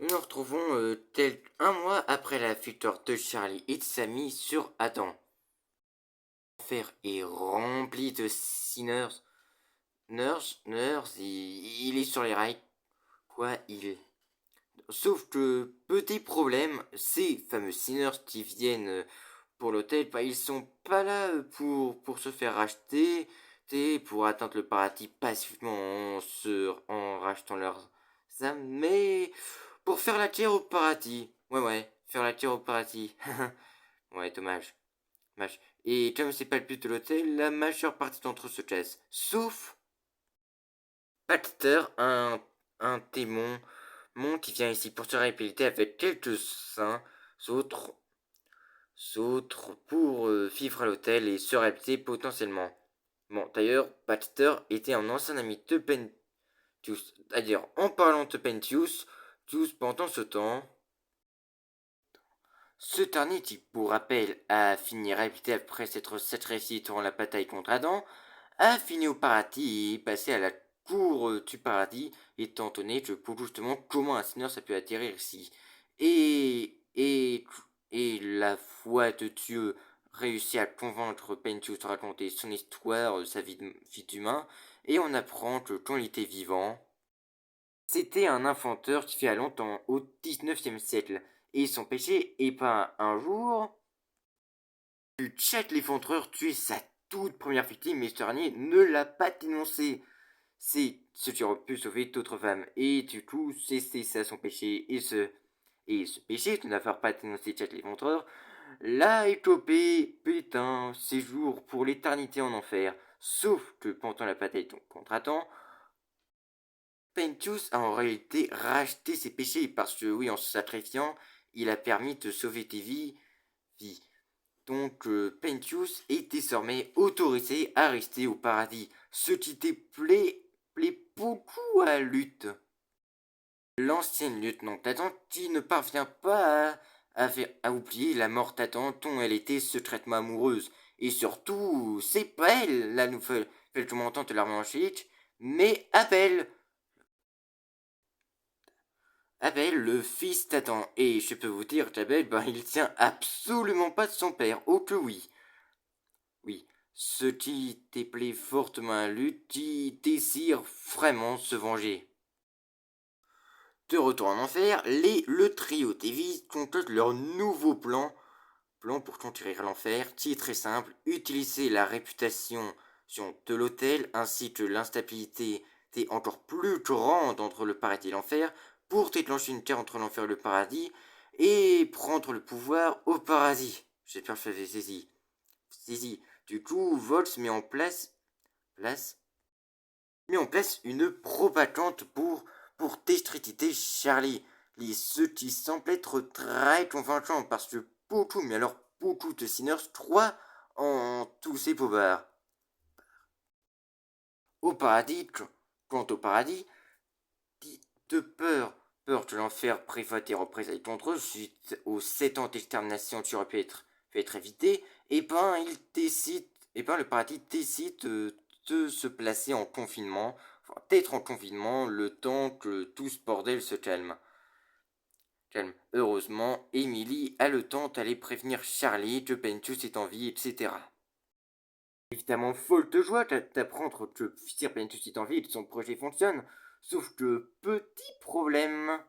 Nous nous retrouvons tel un mois après la victoire de Charlie et de Sammy sur Adam. L'enfer est rempli de sinners. Nurse, il est sur les rails. Quoi, il. Sauf que, petit problème, ces fameux sinners qui viennent pour l'hôtel, bah, ils sont pas là pour se faire racheter, pour atteindre le paradis passivement en rachetant leurs âmes, mais pour faire la guerre au paradis. Ouais, faire la guerre au paradis. Ouais, dommage. Dommage. Et comme c'est pas le but de l'hôtel, la majeure partie d'entre eux se cassent. Sauf Baxter, un démon qui vient ici pour se réhabiliter avec quelques-uns autres pour vivre à l'hôtel et se réhabiliter potentiellement. Bon, d'ailleurs, Baxter était un ancien ami de Pentius. D'ailleurs, en parlant de Pentius, pendant ce temps, ce dernier qui, pour rappel, a fini réhabilité après s'être sacrifié durant la bataille contre Adam, a fini au paradis et est passé à la cour du paradis, étant donné que pour justement comment un seigneur ça peut atterrir ici. Et, et, et la foi de Dieu réussit à convaincre Pentius de raconter son histoire, sa vie d'humain, et on apprend que quand il était vivant, c'était un inventeur qui fit longtemps au 19e siècle, et son péché est pas un jour, Jack l'Éventreur tuer sa toute première victime, mais ce dernier ne l'a pas dénoncé. C'est ce qui aurait pu sauver d'autres femmes. Et du coup, c'est ça son péché. Et ce péché de n'avoir pas dénoncé Jack l'Éventreur l'a écopé, putain, séjour pour l'éternité en enfer. Sauf que pendant la bataille contre Adam, Pentius a en réalité racheté ses péchés parce que oui, en se sacrifiant, il a permis de sauver des vies. Donc Pentius est désormais autorisé à rester au paradis, ce qui plaît beaucoup à Lutte. L'ancienne lieutenant d'Adam qui ne parvient pas à oublier la mort d'Adam dont elle était secrètement amoureuse. Et surtout, c'est pas elle la nouvelle commandante de l'armée angélique, mais Abel, le fils d'Adam. Et je peux vous dire qu'Abel, ben, il tient absolument pas de son père, oh que oui. Oui, ce qui déplaît fortement à Lutte qui désire vraiment se venger. De retour en enfer, le trio Davis conclut leur nouveau plan pour conquérir l'enfer, qui est très simple, utiliser la réputation de l'hôtel ainsi que l'instabilité encore plus grande entre le paradis et l'enfer pour déclencher une guerre entre l'enfer et le paradis et prendre le pouvoir au paradis. J'espère que je l'avais saisi. Du coup, Volts place, met en place une propagande pour déstrétiter Charlie. Ce qui semble être très convaincant parce que beaucoup de sinners croient en tous ces bobards. Au paradis, quant au paradis, de peur de l'enfer prévoit des représailles contre eux suite aux 7 ans d'extermination qui auraient pu être évités, et ben le paradis décide de se placer en confinement, d'être en confinement le temps que tout ce bordel se calme. Heureusement, Emily a le temps d'aller prévenir Charlie que Pentius est en vie, etc. Évidemment folle de joie d'apprendre que Sir Pentius est en vie et que son projet fonctionne, sauf que petit problème.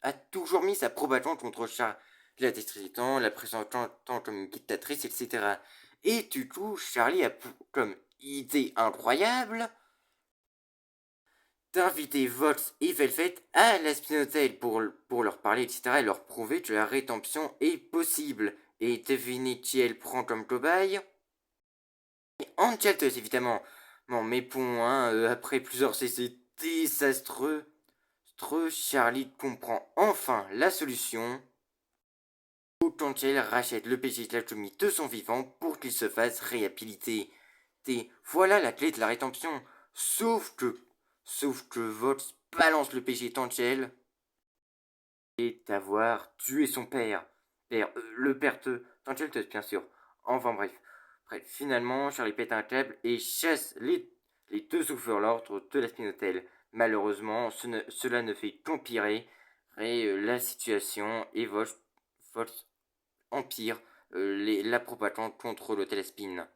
A toujours mis sa probation contre Charlie la déstritant, la présentant comme une dictatrice, etc. Et du coup, Charlie a comme idée incroyable d'inviter Vox et Velvet à la Spinotel pour leur parler, etc. et leur prouver que la rédemption est possible. Et devinez qui elle prend comme cobaye? Enchantress, évidemment. Bon, mais bon, après plusieurs essais désastreux, Charlie comprend enfin la solution. Quand elle rachète le péché de l'alchimie de son vivant pour qu'il se fasse réhabiliter. Et voilà la clé de la rédemption. Sauf que Vox balance le péché Tanchel et d'avoir tué son père. Le père de Tanchel, bien sûr. Enfin bref. Finalement, Charlie pète un câble et chasse les deux overlords de la Spinotel. Malheureusement, cela ne fait qu'empirer la situation et Volts empire la propagande contre l'hôtel Spin.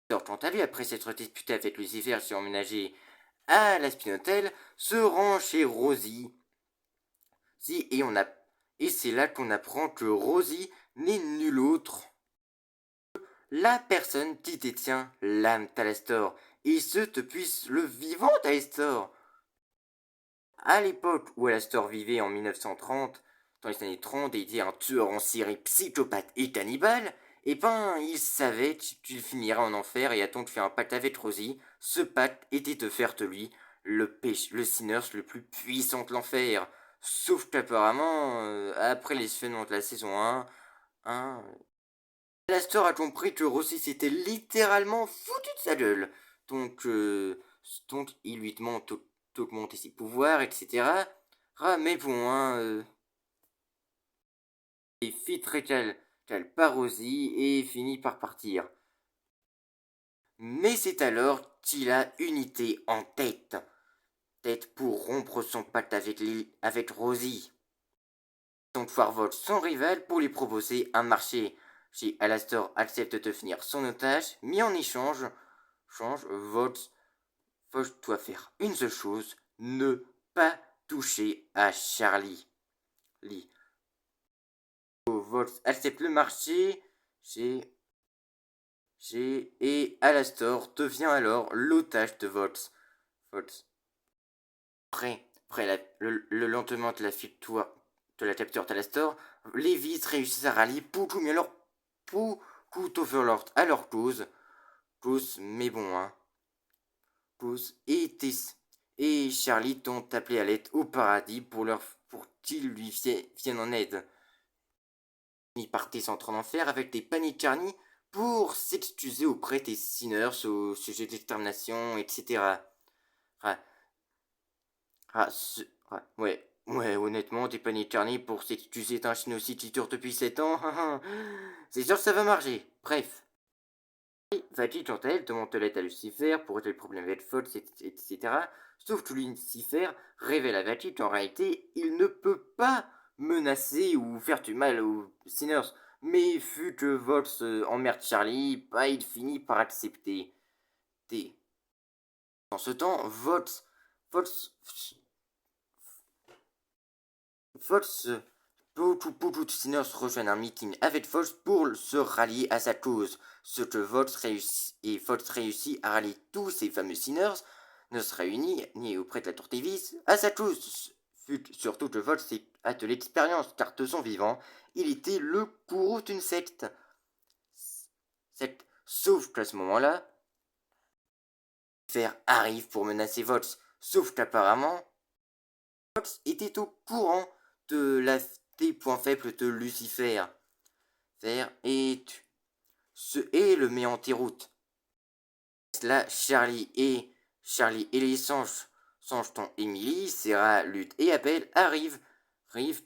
Quant à lui, après s'être disputé avec Lucifer sur emménagé à la Spinotel, se rend chez Rosie. Et c'est là qu'on apprend que Rosie n'est nulle autre la personne qui détient l'âme Talastor, et ce depuis le vivant Talastor. À l'époque où Alastor vivait en 1930, dans les années 30, et était un tueur en série psychopathe et cannibale, et ben il savait qu'il finirait en enfer et a donc fait un pacte avec Rosie. Ce pacte était de faire de lui le Sinners le plus puissant de l'enfer. Sauf qu'apparemment, après les événements de la saison 1, Alastor a compris que Rosie s'était littéralement foutu de sa gueule. Donc, il lui demande d'augmenter ses pouvoirs, etc. Ah, mais bon, il fit très calme par Rosie et finit par partir. Mais c'est alors qu'il a une idée en tête. Tête pour rompre son pacte avec Rosie. Donc Warvol, son rival, pour lui proposer un marché. Si Alastor accepte de devenir son otage, mais en échange, Volts doit faire une seule chose, ne pas toucher à Charlie. Volts accepte le marché, et Alastor devient alors l'otage de Volts. Après le lendemain de la victoire de la capture d'Alastor, les Viz réussissent à rallier beaucoup, mais alors beaucoup d'Overlord à leur cause. Mais bon, Cause et Charlie t'ont appelé à l'aide au paradis pour qu'ils lui viennent en aide. Ils partaient sans en enfer avec des paniques charnies pour s'excuser auprès des Sinners au sujet d'extermination, etc. Ah, ouais, honnêtement, des paniques charnies pour s'excuser d'un génocide qui dure depuis 7 ans, c'est sûr que ça va marcher. Bref. Va-t-il quant à elle demande de l'aide à Lucifer pour régler le problème avec Fox, etc. Sauf que Lucifer révèle à Vati qu'en réalité, il ne peut pas menacer ou faire du mal aux Sinners. Mais vu que Vox emmerde Charlie, bah il finit par accepter. Dans ce temps, Fox, beaucoup de Sinners rejoignent un meeting avec Fox pour se rallier à sa cause. Ce que Fox réussit à rallier tous ces fameux Sinners ne se réunit ni auprès de la Tour Davis à sa cause. Surtout que Fox a de l'expérience, car de son vivant, il était le gourou d'une secte. Sauf qu'à ce moment-là, Fer arrive pour menacer Fox. Sauf qu'apparemment, Fox était au courant des points faibles de Lucifer. Et le met en déroute. Là, Charlie et les singes dont Emily, Sarah, Lutte et Abel arrivent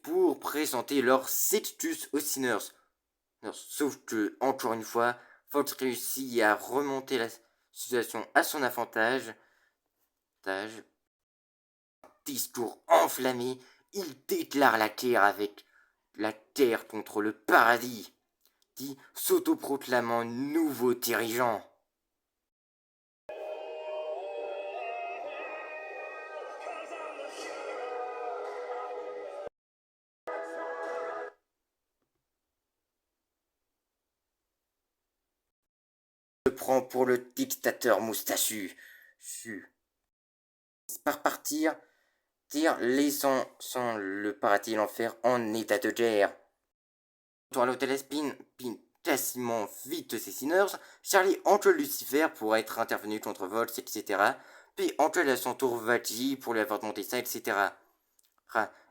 pour présenter leur sextus aux Sinners. Sauf que, encore une fois, Fox réussit à remonter la situation à son avantage. Discours enflammé, il déclare la guerre contre le paradis, dit s'autoproclamant nouveau dirigeant. Se prend pour le dictateur moustachu. Par partir, laissant le paradis et l'enfer en état de guerre. Dans l'hôtel Spin, quasiment vide de ses Sinners, Charlie engueule Lucifer pour être intervenu contre Volts, etc. Puis engueule à son tour Vati pour lui avoir demandé ça, etc.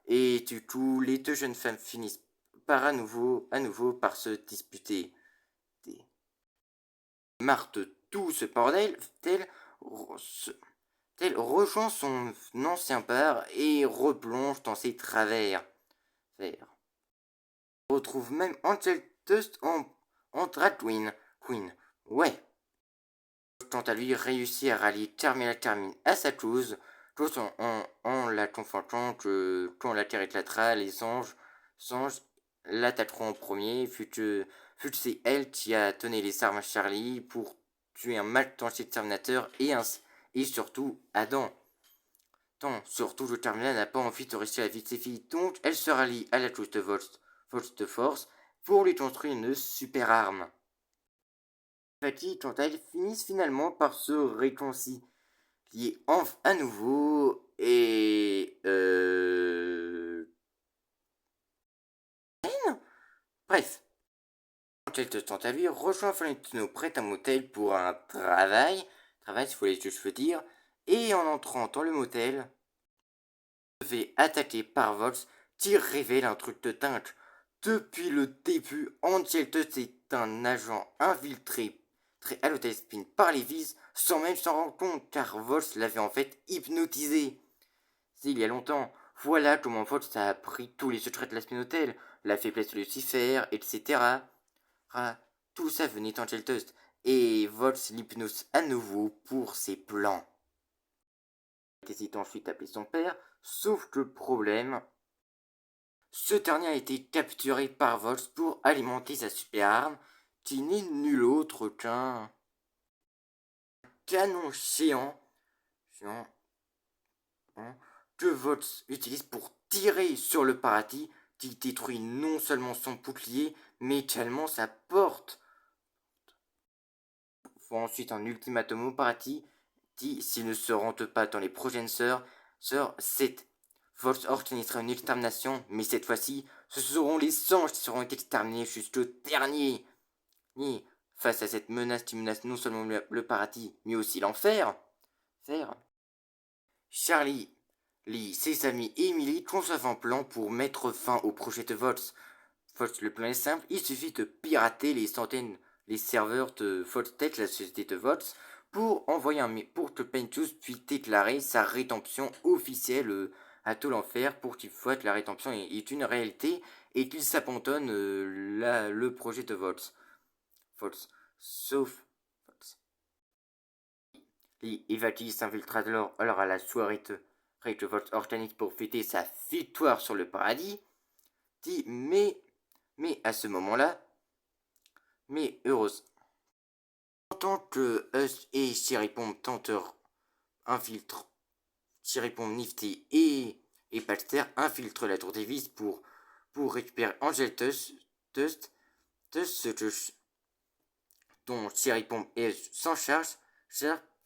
Et du coup, les deux jeunes femmes finissent par à nouveau par se disputer. Marre de tout ce bordel, tel rejoint son ancien bar et replonge dans ses travers. On retrouve même Angel Dust en drag queen. Ouais. quant à lui, réussit à rallier Termine à sa cause, tous en la confrontant que quand la Terre éclatera, les anges l'attaqueront en premier, fut c'est elle qui a donné les armes à Charlie pour tuer un maltenté Terminateur et surtout Adam. Surtout le Terminal n'a pas envie de rester la vie de ses filles, donc elle se rallie à la cause de de Force pour lui construire une super arme. Fatih, quant à elle, finissent finalement par se réconcilier à nouveau et bref. Quelques temps à lui, rejoint Valentino près d'un motel pour un travail s'il faut les je veux dire, et en entrant dans le motel, se fait attaquer par Vox, qui révèle un truc de dingue. Depuis le début, Angel Dust est un agent infiltré très à l'hôtel Spin par les vis sans même s'en rendre compte, car Vox l'avait en fait hypnotisé. C'est il y a longtemps. Voilà comment Vox a appris tous les secrets de la Spin Hotel, la faiblesse de Lucifer, etc. Tout ça venait d'Angel Dust, et Vox l'hypnose à nouveau pour ses plans. Il décide ensuite d'appeler son père, sauf que problème, ce dernier a été capturé par Vox pour alimenter sa super arme, qui n'est nul autre qu'un canon géant que Vox utilise pour tirer sur le paradis, qui détruit non seulement son bouclier, mais également sa porte. Faut ensuite un ultimatum au paradis, qui, s'il ne se rentre pas dans les prochaines heures, c'est Vox organisera une extermination, mais cette fois-ci, ce seront les anges qui seront exterminés jusqu'au dernier. Et face à cette menace qui menace non seulement le paradis, mais aussi l'enfer, Charlie, Lee, ses amis et Emily conçoivent un plan pour mettre fin au projet de Vox. Le plan est simple, il suffit de pirater les serveurs de Voltech, la société de Vox, pour envoyer pour que Pentus puisse déclarer sa rédemption officielle à tout l'enfer pour qu'il voit que la rédemption est une réalité et qu'il s'abandonne le projet de Vox. Sauf Evati s'infiltra alors à la soirée de Vox organique pour fêter sa victoire sur le paradis. Mais à ce moment-là, mais heureuse. Pendant que Husk et Cherrypomp infiltrent Cherrypomp, Nifty et Palster infiltrent la tour des vis pour récupérer Angel Dust, dont Cherrypomp et Husk s'en chargent,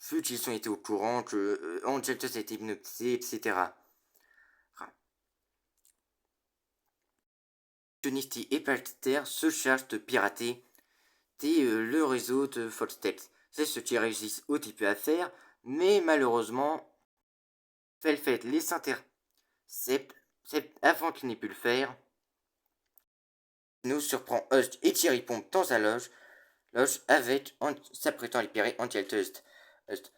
vu qu'ils ont été au courant que Angel Dust a été hypnotisé, etc. Nifty et Palster se chargent de pirater le réseau de Foxtel. C'est ce qu'ils réussissent au début à faire, mais malheureusement, Felfet les intercepte avant qu'il n'ait pu le faire. Nous surprend Husk et Thierry Pompe dans sa loge s'apprêtant à libérer Angel Dust.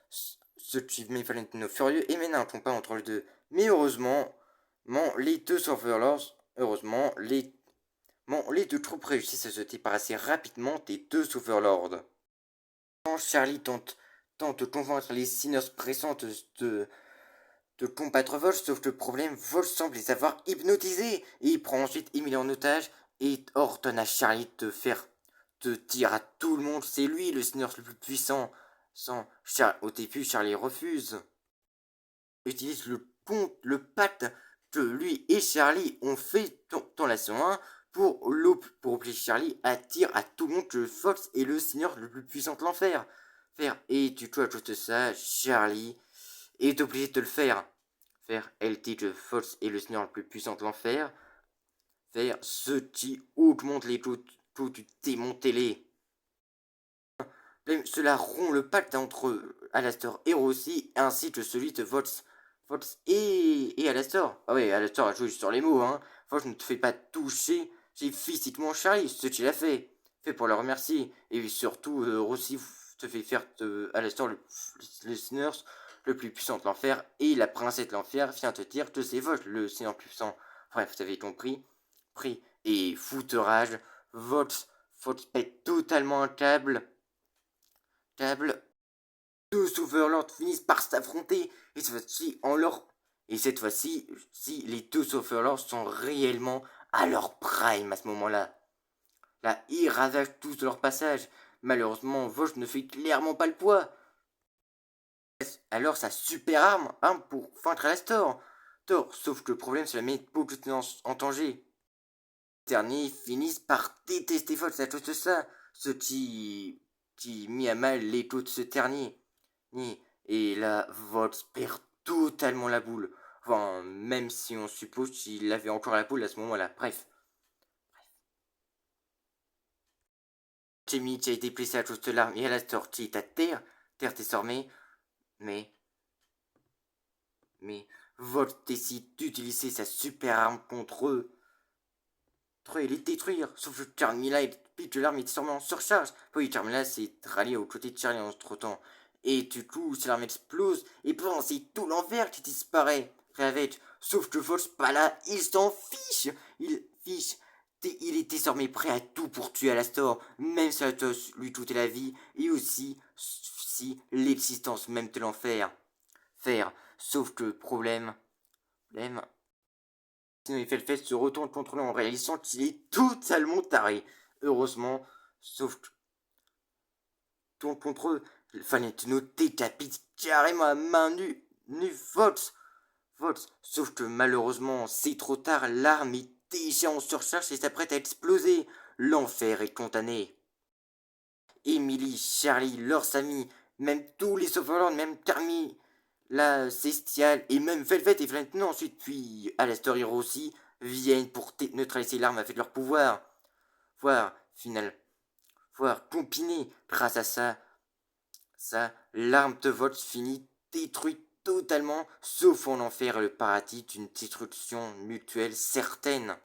Ce qui met Valentino furieux et mène un combat entre les deux. Mais heureusement, les deux Overlords, les deux troupes réussissent à se débarrasser rapidement des deux Overlords. Quand Charlie tente de convaincre les Sinners pressants de combattre Volch, sauf que le problème, Volch semble les avoir hypnotisés, et il prend ensuite Emily en otage et ordonne à Charlie de dire à tout le monde c'est lui le Sinners le plus puissant. Au début, Charlie refuse. Il utilise le pacte que lui et Charlie ont fait dans la saison 1 pour obliger Charlie à dire à tout le monde que Fox est le seigneur le plus puissant de l'enfer. Et du coup, à cause de ça, Charlie est obligé de le faire. Elle dit que Fox est le seigneur le plus puissant de l'enfer. Ce qui augmente les taux du démon télé. Cela rompt le pacte entre Alastor et Rossi, ainsi que celui de Fox et Alastor. Ah ouais, Alastor a joué sur les mots, hein. Fox ne te fait pas toucher, j'ai physiquement Charlie, ce qu'il a fait pour le remercier. Et surtout, Rossi te fait faire Alastor le Sinners le plus puissant de l'enfer, et la princesse de l'enfer vient te dire que c'est Fox le Seigneur le plus puissant. Bref, vous avez compris. Et fouterage, Fox pète totalement un câble deux Overlords finissent par s'affronter. Et cette fois-ci, si les deux Overlords sont réellement à leur prime à ce moment-là. Là, ils ravagent tous leur passage. Malheureusement, Vosch ne fait clairement pas le poids. Alors sa super arme pour vaincre Alastor. Sauf que le problème, c'est la met beaucoup en danger. Les derniers finissent par détester Vosch à cause de ça. Ce qui mit à mal l'écho de ce dernier. Et là, Vox perd totalement la boule. Enfin, même si on suppose qu'il avait encore la boule à ce moment-là. Bref. Jamie qui a été blessé à cause de l'arme et Alastor qui est à terre désormais. Mais Vox décide d'utiliser sa super arme contre eux. Et les détruire. Sauf que Carmilla et Pete de l'arme est désormais en surcharge. Oui, Carmilla s'est ralliée aux côtés de Charlie entre temps. Et du coup, l'arme explose. Et bon, c'est tout l'envers qui disparaît. Ravage. Sauf que Vox pas là, il s'en fiche. Il est désormais prêt à tout pour tuer Alastor, même si ça doit lui coûter la vie, et aussi si l'existence même de l'enfer. Sauf que problème, sinon il fait le fait se retourne contre lui en réalisant qu'il est totalement taré. Heureusement, sauf que tourne contre eux, Valentino décapite carrément à main nue Vox. Sauf que malheureusement, c'est trop tard, l'arme est déjà en surcharge et s'apprête à exploser. L'enfer est condamné. Emily, Charlie, leurs amis, même tous les Overlords, même Carmi, la Cestial et même Velvet et Valentino ensuite, puis Alastor Hero aussi, viennent pour neutraliser l'arme avec leur pouvoir. Voir combiner grâce à l'arme de Vox finit détruite totalement, sauf en enfer et le paradis d'une destruction mutuelle certaine.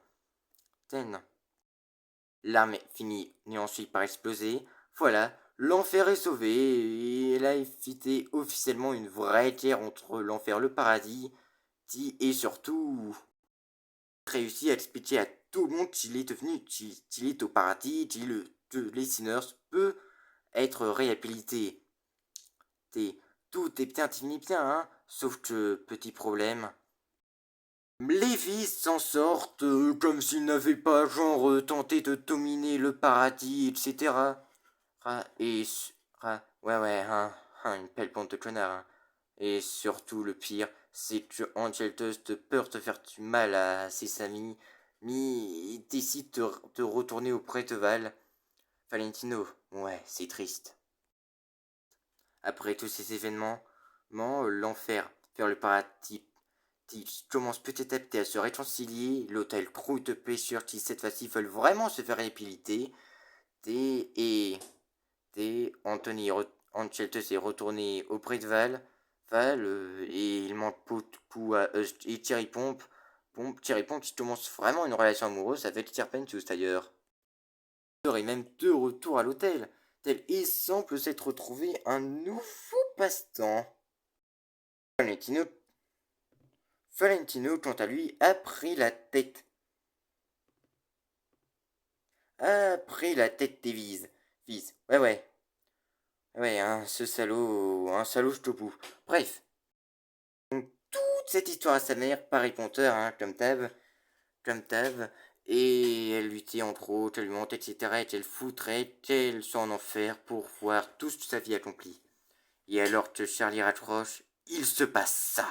L'arme finit ensuite par exploser. Voilà, l'enfer est sauvé et elle a évité officiellement une vraie guerre entre l'enfer et le paradis. Et surtout, réussi à expliquer à tout le monde qu'il est au paradis, les sinners peut être réhabilité. Tout est bien, bien, hein, sauf que, petit problème, les fils s'en sortent comme s'ils n'avaient pas, genre, tenté de dominer le paradis, etc. Ouais, une belle bande de connards, hein. Et surtout, le pire, c'est que Angel Dust, de peur de faire du mal à ses amis, il décide de retourner auprès de Valentino. Ouais, c'est triste. Après tous ces événements, l'enfer vers le paradis commence petit à petit à se réconcilier. L'hôtel Crew de pêcheurs qui cette fois-ci veulent vraiment se faire réhabiliter. Anthony Ancheltes est retourné auprès de Val et il manque beaucoup à et Thierry Thierry Pompe qui commence vraiment une relation amoureuse avec Serpentius d'ailleurs. Et même de retour à l'hôtel, tel il semble s'être retrouvé un nouveau passe-temps. Valentino, quant à lui, a pris la tête. Des vises. Ouais, ce salaud, un salaud je te boue. Bref. Donc, toute cette histoire à sa mère, Paris Pointer, hein, comme Tav, et elle luttait entre autres, elle lui mentait, etc., et qu'elle foutrait, qu'elle soit en enfer pour voir toute sa vie accomplie. Et alors que Charlie raccroche, il se passe ça.